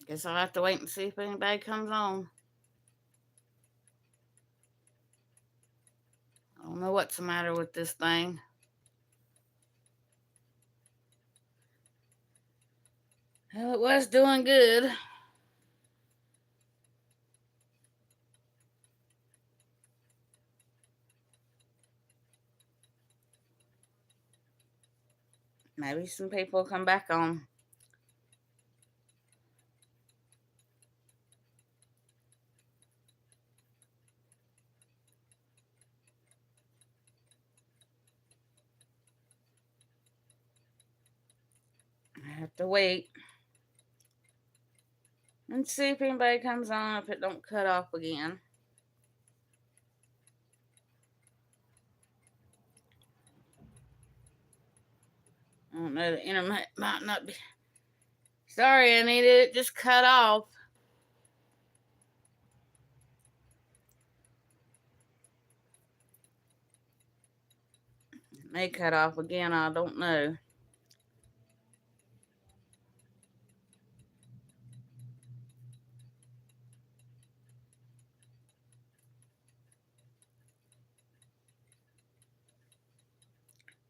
Guess I'll have to wait and see if anybody comes on. I don't know what's the matter with this thing. Well, it was doing good. Maybe some people will come back on. I have to wait and see if anybody comes on, if it don't cut off again. I don't know, the internet might not be. Sorry, Anita, it just cut off. It may cut off again, I don't know.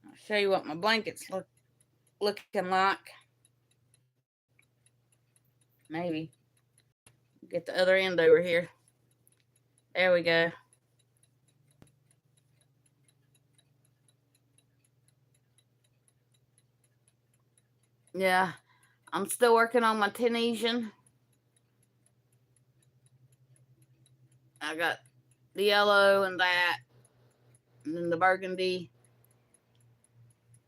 I'll show you what my blankets looking like. Maybe. Get the other end over here. There we go. Yeah, I'm still working on my Tunisian. I got the yellow and that, and then the burgundy.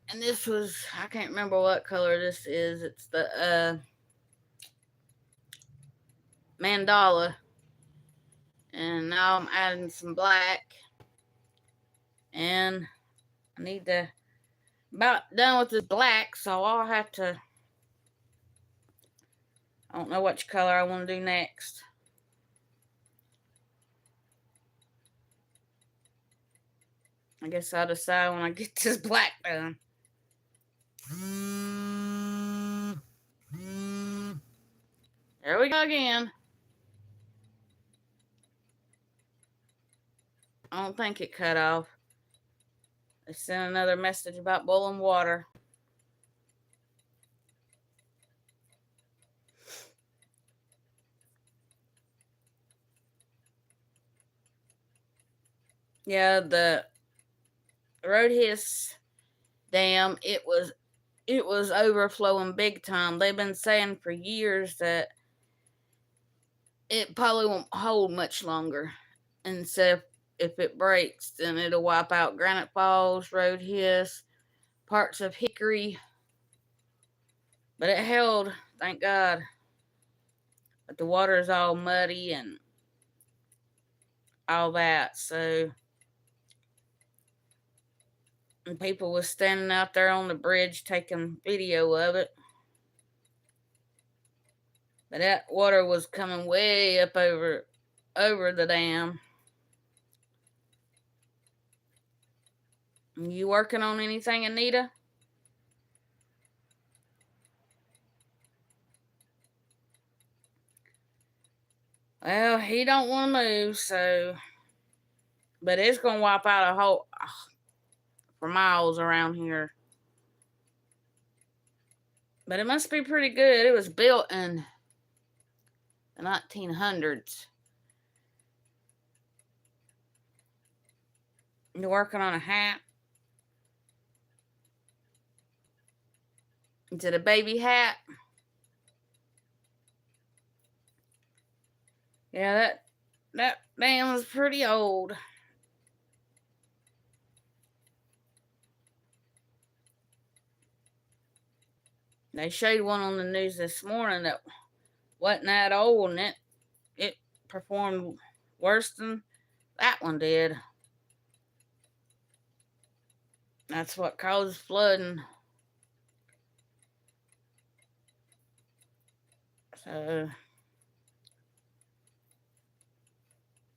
And this was, I can't remember what color this is. It's the mandala. And now I'm adding some black. And I need to, about done with this black, so I'll have to, I don't know which color I want to do next. I guess I'll decide when I get this black done. There we go again. I don't think it cut off. They sent another message about boiling water. Yeah, the Roadhiss dam, it was overflowing big time. They've been saying for years that it probably won't hold much longer. And so if it breaks, then it'll wipe out Granite Falls, Roadhiss, parts of Hickory. But it held, thank God. But the water's all muddy and all that, so. And people was standing out there on the bridge taking video of it. But that water was coming way up over the dam. You working on anything, Anita? Well, he don't want to move, so. But it's going to wipe out a whole, for miles around here. But it must be pretty good. It was built in the 1900s. You're working on a hat? Is it a baby hat? Yeah, that dam is pretty old. They showed one on the news this morning that wasn't that old, and it performed worse than that one did. That's what caused flooding. So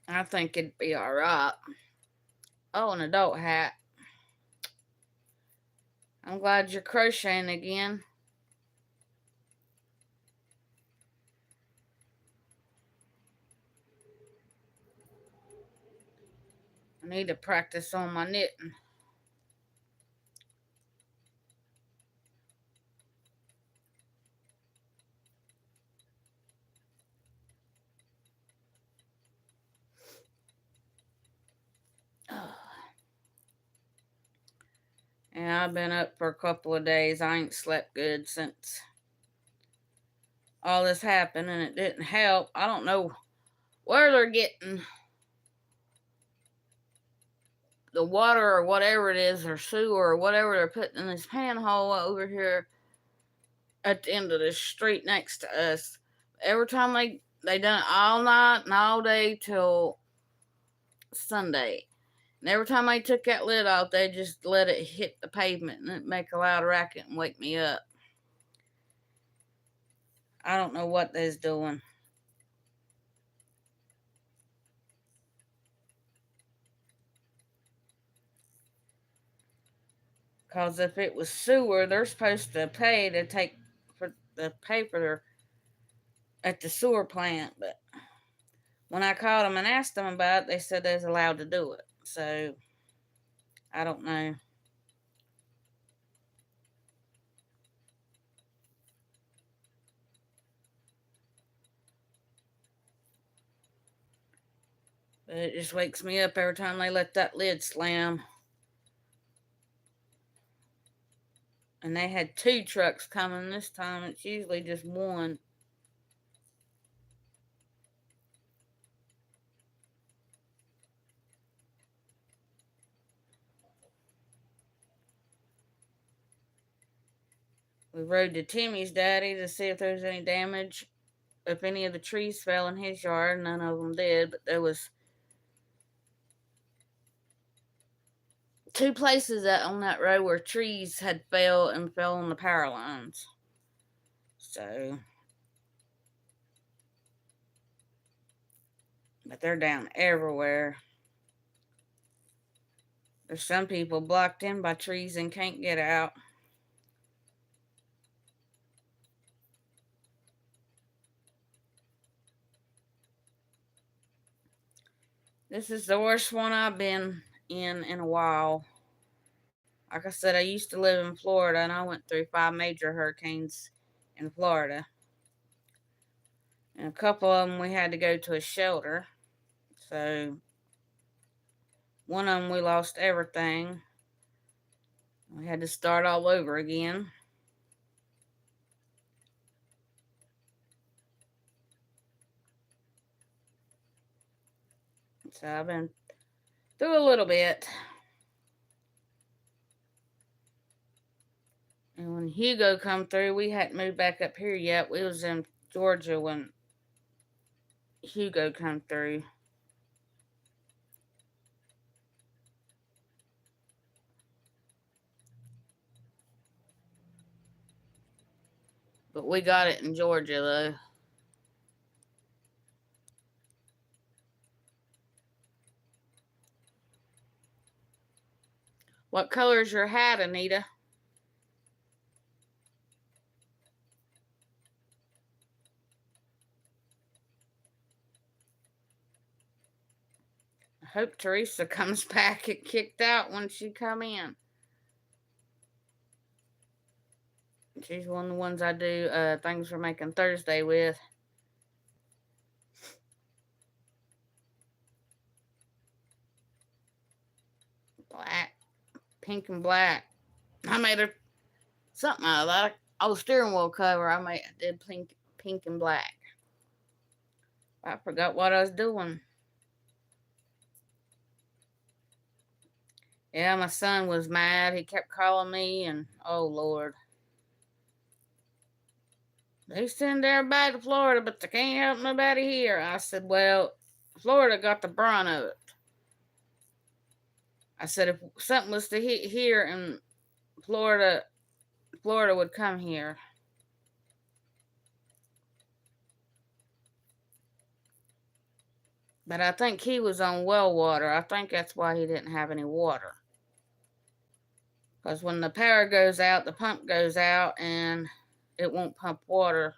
I think it'd be all right. Oh, an adult hat. I'm glad you're crocheting again. need to practice on my knitting. And I've been up for a couple of days. I ain't slept good since all this happened, and it didn't help. I don't know where they're getting the water or whatever it is, or sewer or whatever they're putting in this panhole over here at the end of the street next to us. Every time they done it all night and all day till Sunday. And every time they took that lid off, they just let it hit the pavement and it'd make a loud racket and wake me up. I don't know what they's doing. Because if it was sewer, they're supposed to pay for their at the sewer plant. But when I called them and asked them about it, they said they was allowed to do it. So I don't know. But it just wakes me up every time they let that lid slam. And they had 2 trucks coming this time. It's usually just one. We rode to Timmy's daddy to see if there was any damage. If any of the trees fell in his yard, none of them did. But there was 2 places on that road where trees had fell on the power lines. So, but they're down everywhere. There's some people blocked in by trees and can't get out. This is the worst one I've been in a while. Like I said, I used to live in Florida, and I went through 5 major hurricanes in Florida. And a couple of them we had to go to a shelter. So, one of them we lost everything. We had to start all over again. So I've been through a little bit. And when Hugo come through, we hadn't moved back up here yet. We was in Georgia when Hugo come through. But we got it in Georgia, though. What color's your hat, Anita? I hope Teresa comes back and kicked out when she come in. She's one of the ones I do things for making Thursday with. Black. Pink and black. I made her something out of that. Oh, steering wheel cover. I did pink and black. I forgot what I was doing. Yeah, my son was mad. He kept calling me, and oh Lord. They send everybody to Florida, but they can't help nobody here. I said, well, Florida got the brunt of it. I said, if something was to hit here in Florida, Florida would come here. But I think he was on well water. I think that's why he didn't have any water. Because when the power goes out, the pump goes out, and it won't pump water.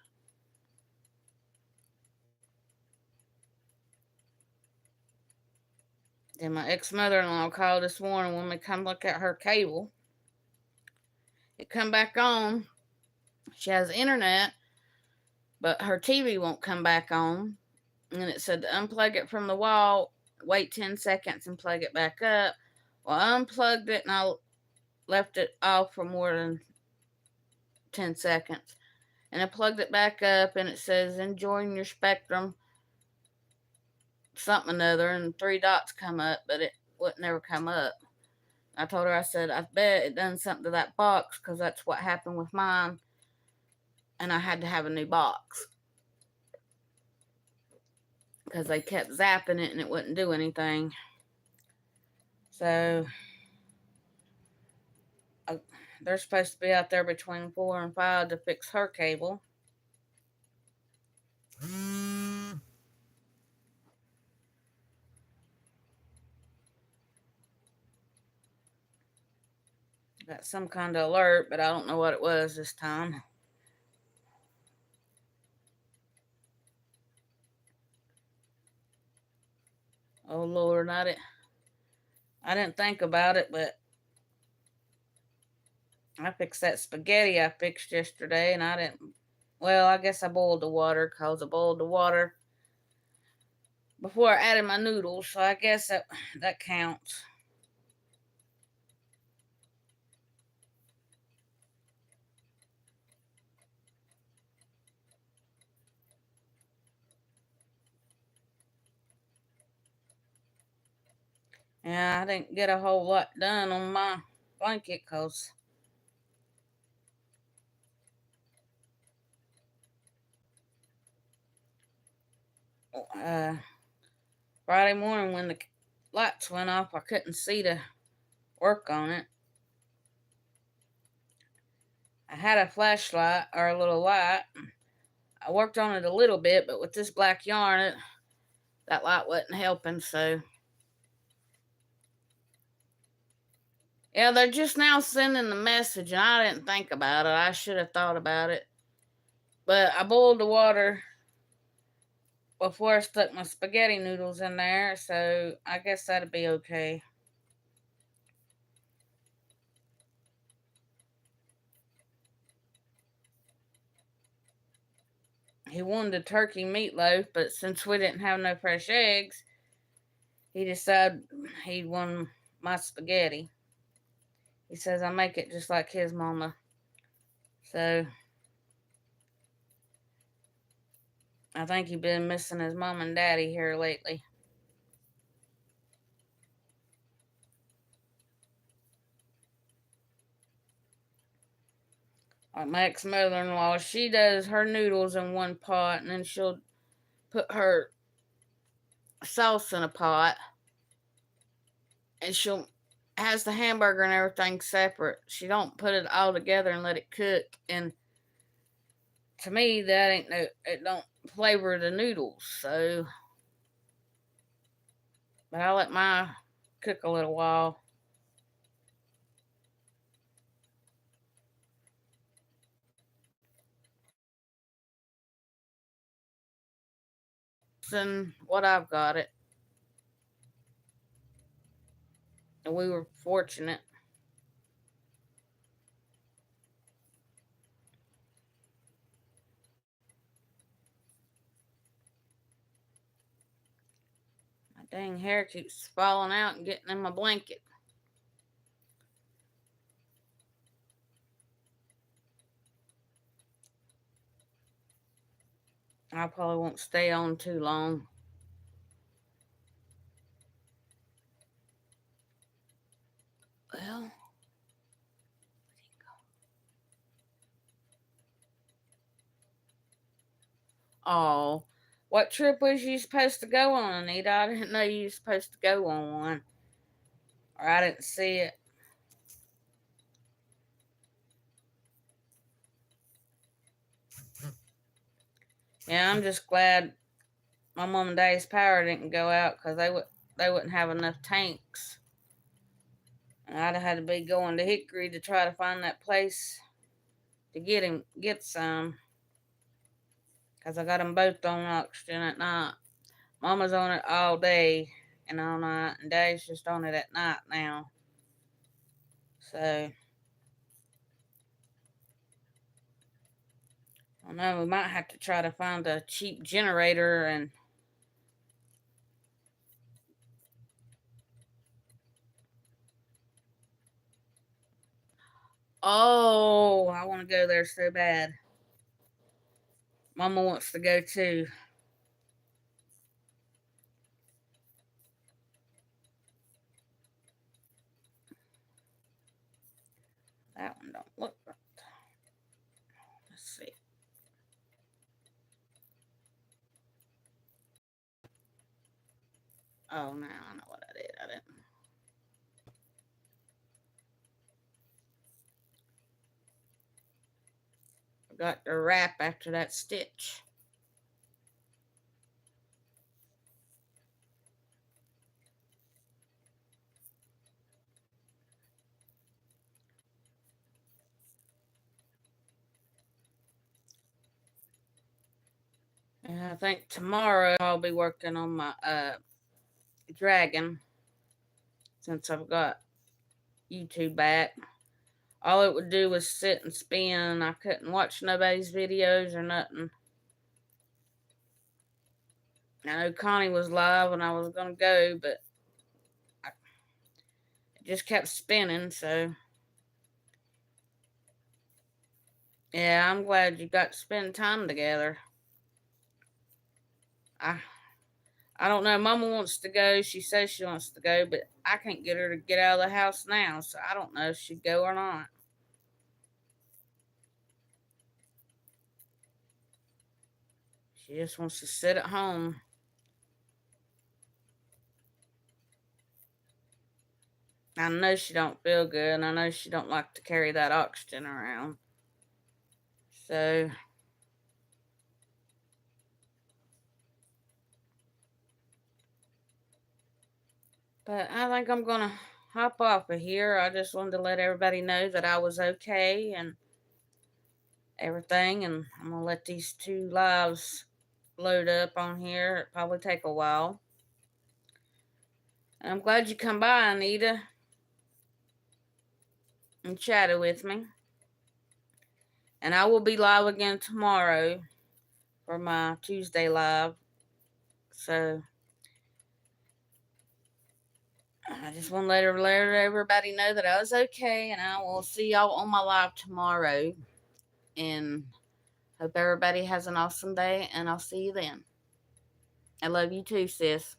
Then my ex-mother-in-law called this morning when we come look at her cable. It come back on. She has internet, but her TV won't come back on. And it said to unplug it from the wall, wait 10 seconds and plug it back up. Well, I unplugged it and I left it off for more than 10 seconds. And I plugged it back up and it says enjoying your spectrum something or other, and 3 dots come up, but it wouldn't never come up. I told her, I said, I bet it done something to that box, because that's what happened with mine, and I had to have a new box because they kept zapping it and it wouldn't do anything. So they're supposed to be out there between 4 and 5 to fix her cable. Got some kind of alert, but I don't know what it was this time. Oh Lord, I didn't think about it, but I fixed that spaghetti I fixed yesterday, and I didn't. Well, I guess I boiled the water, because I boiled the water before I added my noodles, so I guess that counts. Yeah, I didn't get a whole lot done on my blanket, because Friday morning when the lights went off, I couldn't see to work on it. I had a flashlight, or a little light. I worked on it a little bit, but with this black yarn, that light wasn't helping, so. Yeah, they're just now sending the message, and I didn't think about it. I should have thought about it. But I boiled the water before I stuck my spaghetti noodles in there, so I guess that'd be okay. He wanted a turkey meatloaf, but since we didn't have no fresh eggs, he decided he'd want my spaghetti. He says I make it just like his mama. So I think he's been missing his mom and daddy here lately. Like my ex-mother-in-law, she does her noodles in one pot, and then she'll put her sauce in a pot, and she'll has the hamburger and everything separate. She don't put it all together and let it cook. And to me, that ain't no. It don't flavor the noodles. So, but I let mine cook a little while. Than what I've got it. And we were fortunate. My dang hair keeps falling out and getting in my blanket. I probably won't stay on too long. Well, oh, what trip was you supposed to go on, Anita? I didn't know you were supposed to go on one. Or I didn't see it. Yeah, I'm just glad my mom and dad's power didn't go out, because they wouldn't have enough tanks. And I'd have had to be going to Hickory to try to find that place to get some. Because I got them both on oxygen at night. Mama's on it all day. and all night, and Daddy's just on it at night now. So, I don't know, we might have to try to find a cheap generator and oh, I want to go there so bad. Mama wants to go too. That one don't look right. Let's see. Oh, now I know what I did. I didn't. Forgot to wrap after that stitch. And I think tomorrow I'll be working on my dragon, since I've got YouTube back. All it would do was sit and spin. I couldn't watch nobody's videos or nothing. I know Connie was live and I was going to go, but it just kept spinning, so. Yeah, I'm glad you got to spend time together. I don't know. Mama wants to go. She says she wants to go, but I can't get her to get out of the house now, so I don't know if she'd go or not. She just wants to sit at home. I know she don't feel good, and I know she don't like to carry that oxygen around. So, but I think I'm going to hop off of here. I just wanted to let everybody know that I was okay and everything, and I'm going to let these 2 lives load up on here. It'll probably take a while. And I'm glad you come by, Anita, and chatted with me. And I will be live again tomorrow for my Tuesday live. So I just want to let everybody know that I was okay, and I will see y'all on my live tomorrow. And hope everybody has an awesome day, and I'll see you then. I love you too, sis.